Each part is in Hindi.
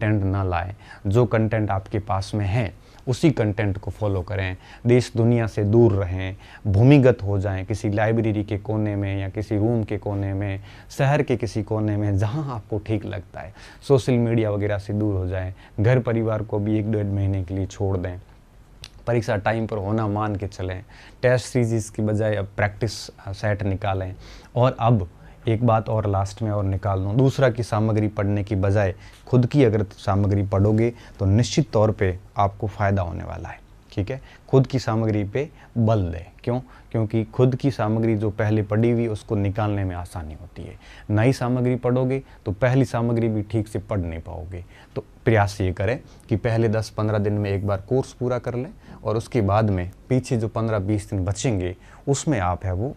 कंटेंट ना लाएं। जो कंटेंट आपके पास में है उसी कंटेंट को फॉलो करें। देश दुनिया से दूर रहें, भूमिगत हो जाएं किसी लाइब्रेरी के कोने में या किसी रूम के कोने में, शहर के किसी कोने में, जहां आपको ठीक लगता है। सोशल मीडिया वगैरह से दूर हो जाएं। घर परिवार को भी 1-1.5 महीने के लिए छोड़ दें। परीक्षा टाइम पर होना मान के चलें। टेस्ट सीरीज की बजाय अब प्रैक्टिस सेट निकालें। और अब एक बात और लास्ट में और निकाल दूँ, दूसरा की सामग्री पढ़ने की बजाय खुद की अगर सामग्री पढ़ोगे तो निश्चित तौर पे आपको फ़ायदा होने वाला है। ठीक है, खुद की सामग्री पे बल दें। क्यों? क्योंकि खुद की सामग्री जो पहले पढ़ी हुई उसको निकालने में आसानी होती है। नई सामग्री पढ़ोगे तो पहली सामग्री भी ठीक से पढ़ नहीं पाओगे। तो प्रयास ये करें कि पहले 10-15 दिन में एक बार कोर्स पूरा कर लें और उसके बाद में पीछे जो 15-20 दिन बचेंगे उसमें आप है वो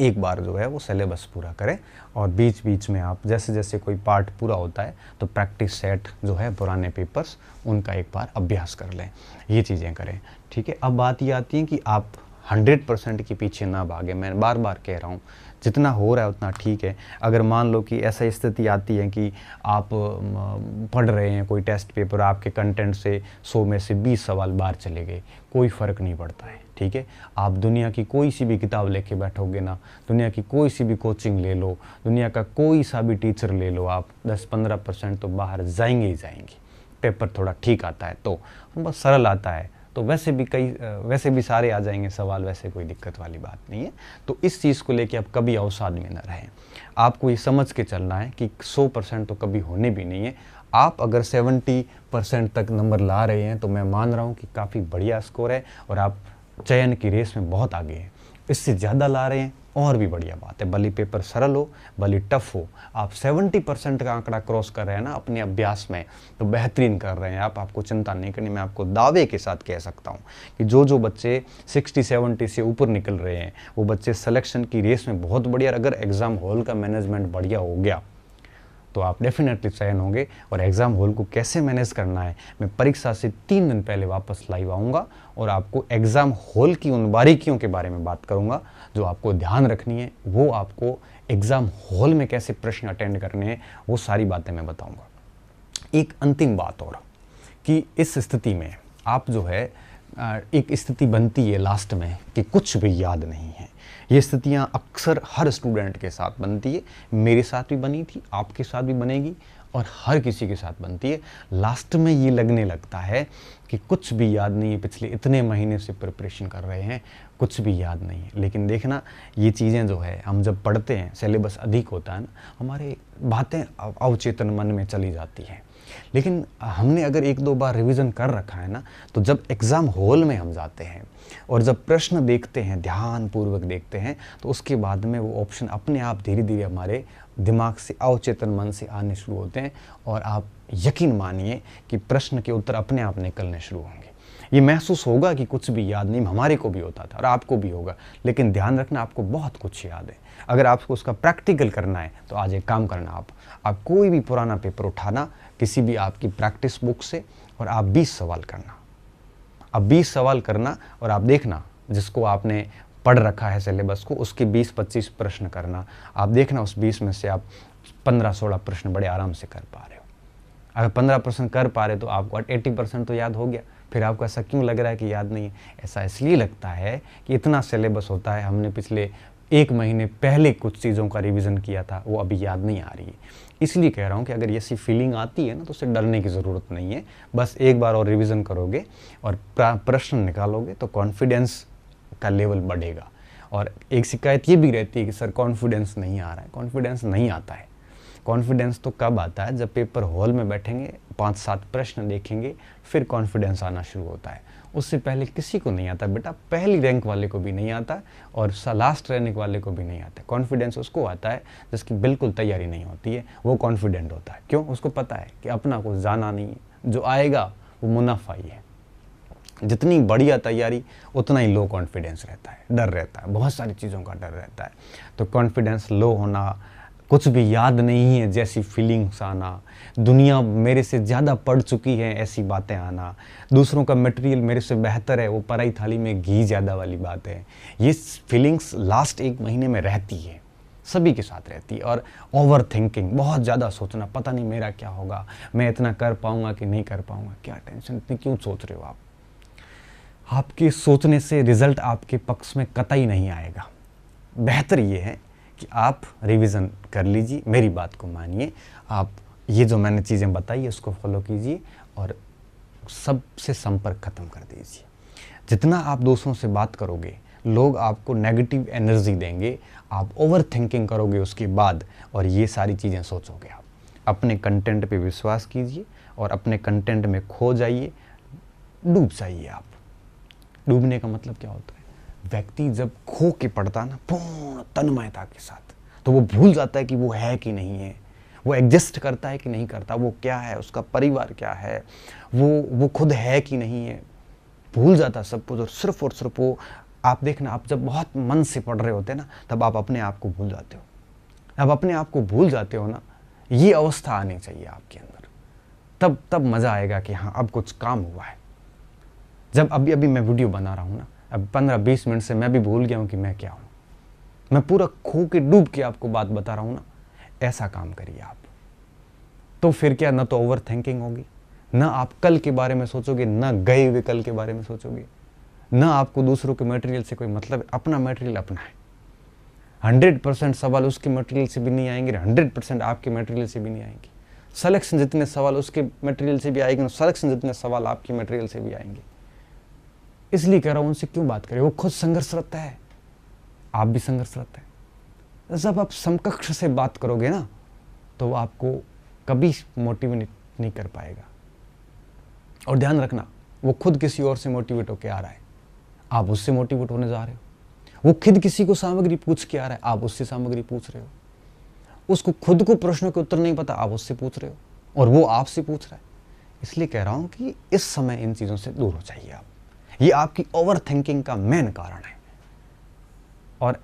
एक बार जो है वो सिलेबस पूरा करें। और बीच बीच में आप जैसे जैसे कोई पार्ट पूरा होता है तो प्रैक्टिस सेट जो है पुराने पेपर्स उनका एक बार अभ्यास कर लें। ये चीज़ें करें। ठीक है, अब बात ये आती है कि आप 100% के पीछे ना भागें। मैं बार बार कह रहा हूँ जितना हो रहा है उतना ठीक है। अगर मान लो कि ऐसा स्थिति आती है कि आप पढ़ रहे हैं कोई टेस्ट पेपर, आपके कंटेंट से 100 में से 20 सवाल बाहर चले गए, कोई फ़र्क नहीं पड़ता है। ठीक है, आप दुनिया की कोई सी भी किताब लेके बैठोगे ना, दुनिया की कोई सी भी कोचिंग ले लो, दुनिया का कोई सा भी टीचर ले लो, आप 10-15% तो बाहर जाएंगे ही जाएंगे। पेपर थोड़ा ठीक आता है तो बस सरल आता है तो वैसे भी सारे आ जाएंगे सवाल, वैसे कोई दिक्कत वाली बात नहीं है। तो इस चीज़ को लेके आप कभी अवसाद में न रहें। आपको ये समझ के चलना है कि 100% तो कभी होने भी नहीं है। आप अगर 70% तक नंबर ला रहे हैं तो मैं मान रहा हूँ कि काफ़ी बढ़िया स्कोर है और आप चयन की रेस में बहुत आगे हैं। इससे ज़्यादा ला रहे हैं और भी बढ़िया बात है। भले पेपर सरल हो भले टफ हो, आप 70% का आंकड़ा क्रॉस कर रहे हैं ना अपने अभ्यास में तो बेहतरीन कर रहे हैं आप। आपको चिंता नहीं करनी। मैं आपको दावे के साथ कह सकता हूँ कि जो बच्चे 60-70 से ऊपर निकल रहे हैं वो बच्चे सिलेक्शन की रेस में बहुत बढ़िया। अगर एग्ज़ाम हॉल का मैनेजमेंट बढ़िया हो गया तो आप डेफिनेटली चयन होंगे। और एग्ज़ाम हॉल को कैसे मैनेज करना है मैं परीक्षा से 3 दिन पहले वापस लाइव आऊँगा और आपको एग्ज़ाम हॉल की उन बारीकियों के बारे में बात करूँगा जो आपको ध्यान रखनी है। वो आपको एग्ज़ाम हॉल में कैसे प्रश्न अटेंड करने हैं वो सारी बातें मैं बताऊँगा। एक अंतिम बात और कि इस स्थिति में आप जो है एक स्थिति बनती है लास्ट में कि कुछ भी याद नहीं है। ये स्थितियाँ अक्सर हर स्टूडेंट के साथ बनती है। मेरे साथ भी बनी थी, आपके साथ भी बनेगी और हर किसी के साथ बनती है। लास्ट में ये लगने लगता है कि कुछ भी याद नहीं है, पिछले इतने महीने से प्रिपरेशन कर रहे हैं, कुछ भी याद नहीं है। लेकिन देखना ये चीज़ें जो है हम जब पढ़ते हैं, सिलेबस अधिक होता है ना, हमारे बातें अवचेतन मन में चली जाती हैं। लेकिन हमने अगर 1-2 बार रिवीजन कर रखा है ना तो जब एग्ज़ाम हॉल में हम जाते हैं और जब प्रश्न देखते हैं, ध्यानपूर्वक देखते हैं, तो उसके बाद में वो ऑप्शन अपने आप धीरे धीरे हमारे दिमाग से अवचेतन मन से आने शुरू होते हैं और आप यकीन मानिए कि प्रश्न के उत्तर अपने आप निकलने शुरू होंगे। ये महसूस होगा कि कुछ भी याद नहीं, हमारे को भी होता था और आपको भी होगा। लेकिन ध्यान रखना आपको बहुत कुछ याद है। अगर आपको उसका प्रैक्टिकल करना है तो आज एक काम करना, आप कोई भी पुराना पेपर उठाना किसी भी आपकी प्रैक्टिस बुक से और आप 20 सवाल करना। अब 20 सवाल करना और आप देखना जिसको आपने पढ़ रखा है सिलेबस को उसके 20-25 प्रश्न करना। आप देखना उस 20 में से आप 15-16 प्रश्न बड़े आराम से कर पा रहे हो। अगर 15 प्रश्न कर पा रहे तो आपको 80% तो याद हो गया। फिर आपको ऐसा क्यों लग रहा है कि याद नहीं है? ऐसा इसलिए लगता है कि इतना सिलेबस होता है, हमने पिछले 1 महीने पहले कुछ चीज़ों का रिवीजन किया था, वो अभी याद नहीं आ रही है। इसलिए कह रहा हूँ कि अगर ऐसी फीलिंग आती है ना तो उससे डरने की ज़रूरत नहीं है। बस एक बार और रिवीजन करोगे और प्रश्न निकालोगे तो कॉन्फिडेंस का लेवल बढ़ेगा। और एक शिकायत ये भी रहती है कि सर कॉन्फिडेंस नहीं आ रहा है। कॉन्फिडेंस नहीं आता है। कॉन्फिडेंस तो कब आता है? जब पेपर हॉल में बैठेंगे, 5-7 प्रश्न देखेंगे, फिर कॉन्फिडेंस आना शुरू होता है। उससे पहले किसी को नहीं आता बेटा, पहली रैंक वाले को भी नहीं आता और लास्ट रैंक वाले को भी नहीं आता। कॉन्फिडेंस उसको आता है जिसकी बिल्कुल तैयारी नहीं होती है, वो कॉन्फिडेंट होता है। क्यों? उसको पता है कि अपना कुछ जाना नहीं है, जो आएगा वो मुनाफा ही है। जितनी बढ़िया तैयारी उतना ही लो कॉन्फिडेंस रहता है, डर रहता है, बहुत सारी चीज़ों का डर रहता है। तो कॉन्फिडेंस लो होना, कुछ भी याद नहीं है जैसी फीलिंग्स आना, दुनिया मेरे से ज़्यादा पढ़ चुकी है ऐसी बातें आना, दूसरों का मटेरियल मेरे से बेहतर है, वो पराई थाली में घी ज़्यादा वाली बात है, ये फीलिंग्स लास्ट 1 महीने में रहती है। सभी के साथ रहती है। और ओवर थिंकिंग, बहुत ज़्यादा सोचना, पता नहीं मेरा क्या होगा, मैं इतना कर पाऊँगा कि नहीं कर पाऊँगा, क्या टेंशन, इतनी क्यों सोच रहे हो आप। आपके सोचने से रिजल्ट आपके पक्ष में कतई नहीं आएगा। बेहतर ये है कि आप रिवीजन कर लीजिए, मेरी बात को मानिए, आप ये जो मैंने चीज़ें बताई उसको फॉलो कीजिए और सबसे संपर्क खत्म कर दीजिए। जितना आप दूसरों से बात करोगे, लोग आपको नेगेटिव एनर्जी देंगे, आप ओवर थिंकिंग करोगे उसके बाद, और ये सारी चीज़ें सोचोगे। आप अपने कंटेंट पे विश्वास कीजिए और अपने कंटेंट में खो जाइए, डूब जाइए। आप डूबने का मतलब क्या होता है, व्यक्ति जब खो के पड़ता है ना पूर्ण तन्मयता के साथ, तो वो भूल जाता है कि वो है कि नहीं है, वो एग्जिस्ट करता है कि नहीं करता, वो क्या है, उसका परिवार क्या है, वो खुद है कि नहीं है, भूल जाता सब कुछ। और सिर्फ वो, आप देखना, आप जब बहुत मन से पढ़ रहे होते हैं ना, तब आप अपने आप को भूल जाते हो। अब अपने आप को भूल जाते हो ना, ये अवस्था आनी चाहिए आपके अंदर, तब मज़ा आएगा कि हाँ अब कुछ काम हुआ है। जब अभी मैं वीडियो बना रहा हूँ ना, अब 15-20 मिनट से मैं भी भूल गया हूँ कि मैं क्या हूँ, मैं पूरा खो के डूब के आपको बात बता रहा हूँ ना, ऐसा काम करिए आप। तो फिर क्या, ना तो ओवर थिंकिंग होगी, ना आप कल के बारे में सोचोगे, ना गए हुए कल के बारे में सोचोगे, ना आपको दूसरों के मटेरियल से कोई मतलब है। अपना मटेरियल अपना है। 100% सवाल उसके मटेरियल से भी नहीं आएंगे, 100% आपके मटेरियल से भी नहीं आएंगे। सिलेक्शन जितने सवाल उसके मटेरियल से भी आएंगे, सिलेक्शन जितने सवाल आपके मटेरियल से भी आएंगे। इसलिए कह रहा हूँ, उनसे क्यों बात करें, वो खुद संघर्षरत है, आप भी संघर्षरत है। जब आप समकक्ष से बात करोगे ना, तो वो आपको कभी मोटिवेट नहीं कर पाएगा। और ध्यान रखना, वो खुद किसी और से मोटिवेट होकर आ रहा है, आप उससे मोटिवेट होने जा रहे हो। वो खुद किसी को सामग्री पूछ के आ रहा है, आप उससे सामग्री पूछ रहे हो। उसको खुद को प्रश्नों के उत्तर नहीं पता, आप उससे पूछ रहे हो, और वो आपसे पूछ रहा है। इसलिए कह रहा हूं कि इस समय इन चीज़ों से दूर हो जाइए आप। ये आपकी ओवर थिंकिंग का मेन कारण है। और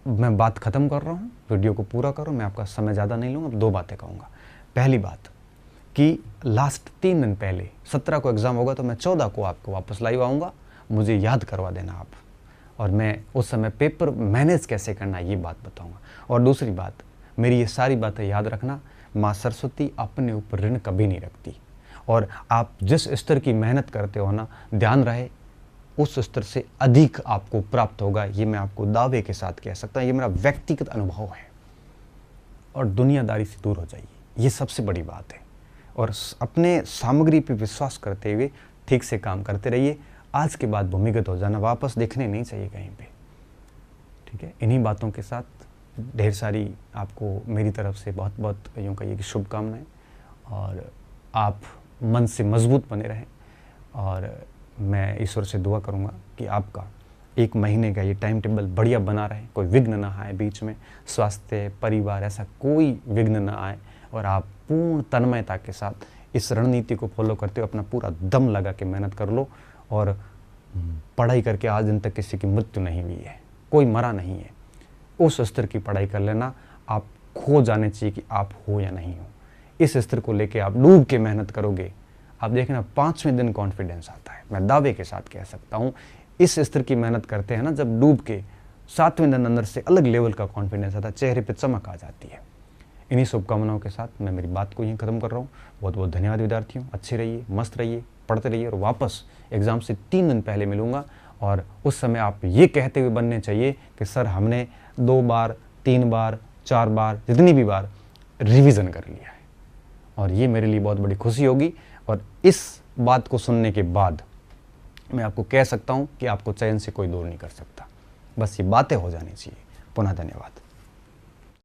मैं बात खत्म कर रहा हूँ, वीडियो को पूरा करो, मैं आपका समय ज़्यादा नहीं लूँगा। 2 बातें कहूँगा। पहली बात कि लास्ट 3 दिन पहले 17 को एग्ज़ाम होगा, तो मैं 14 को आपको वापस लाइव आऊँगा, मुझे याद करवा देना आप, और मैं उस समय पेपर मैनेज कैसे करना ये बात बताऊँगा। और दूसरी बात, मेरी ये सारी बातें याद रखना, माँ सरस्वती अपने ऊपर ऋण कभी नहीं रखती, और आप जिस स्तर की मेहनत करते हो ना, ध्यान रहे उस स्तर से अधिक आपको प्राप्त होगा। ये मैं आपको दावे के साथ कह सकता हूँ, ये मेरा व्यक्तिगत अनुभव है। और दुनियादारी से दूर हो जाइए, ये सबसे बड़ी बात है। और अपने सामग्री पे विश्वास करते हुए ठीक से काम करते रहिए। आज के बाद भूमिगत हो जाना, वापस देखने नहीं चाहिए कहीं पे, ठीक है। इन्हीं बातों के साथ ढेर सारी आपको मेरी तरफ से बहुत बहुत यूँ कहिए कि शुभकामनाएं, और आप मन से मजबूत बने रहें। और मैं ईश्वर से दुआ करूँगा कि आपका 1 महीने का ये टाइम टेबल बढ़िया बना रहे, कोई विघ्न ना आए बीच में, स्वास्थ्य, परिवार, ऐसा कोई विघ्न ना आए, और आप पूर्ण तन्मयता के साथ इस रणनीति को फॉलो करते हुए अपना पूरा दम लगा के मेहनत कर लो। और पढ़ाई करके आज दिन तक किसी की मृत्यु नहीं हुई है, कोई मरा नहीं है। उस स्तर की पढ़ाई कर लेना, आप खो जाने चाहिए कि आप हो या नहीं हो। इस स्तर को लेके आप डूब के मेहनत करोगे, आप देखना 5वें दिन कॉन्फिडेंस आता है। मैं दावे के साथ कह सकता हूँ, इस स्तर की मेहनत करते हैं ना, जब डूब के 7वें दिन अंदर से अलग लेवल का कॉन्फिडेंस आता है, चेहरे पे चमक आ जाती है। इन्हीं शुभकामनाओं के साथ मैं मेरी बात को यहीं खत्म कर रहा हूँ। बहुत बहुत धन्यवाद विद्यार्थियों, अच्छे रहिए, मस्त रहिए, पढ़ते रहिए, और वापस एग्ज़ाम से 3 दिन पहले मिलूँगा। और उस समय आप ये कहते हुए बनने चाहिए कि सर हमने 2 बार, 3 बार, 4 बार, जितनी भी बार रिवीजन कर लिया है। और ये मेरे लिए बहुत बड़ी खुशी होगी। और इस बात को सुनने के बाद मैं आपको कह सकता हूँ कि आपको चयन से कोई दूर नहीं कर सकता। बस ये बातें हो जानी चाहिए। पुनः धन्यवाद।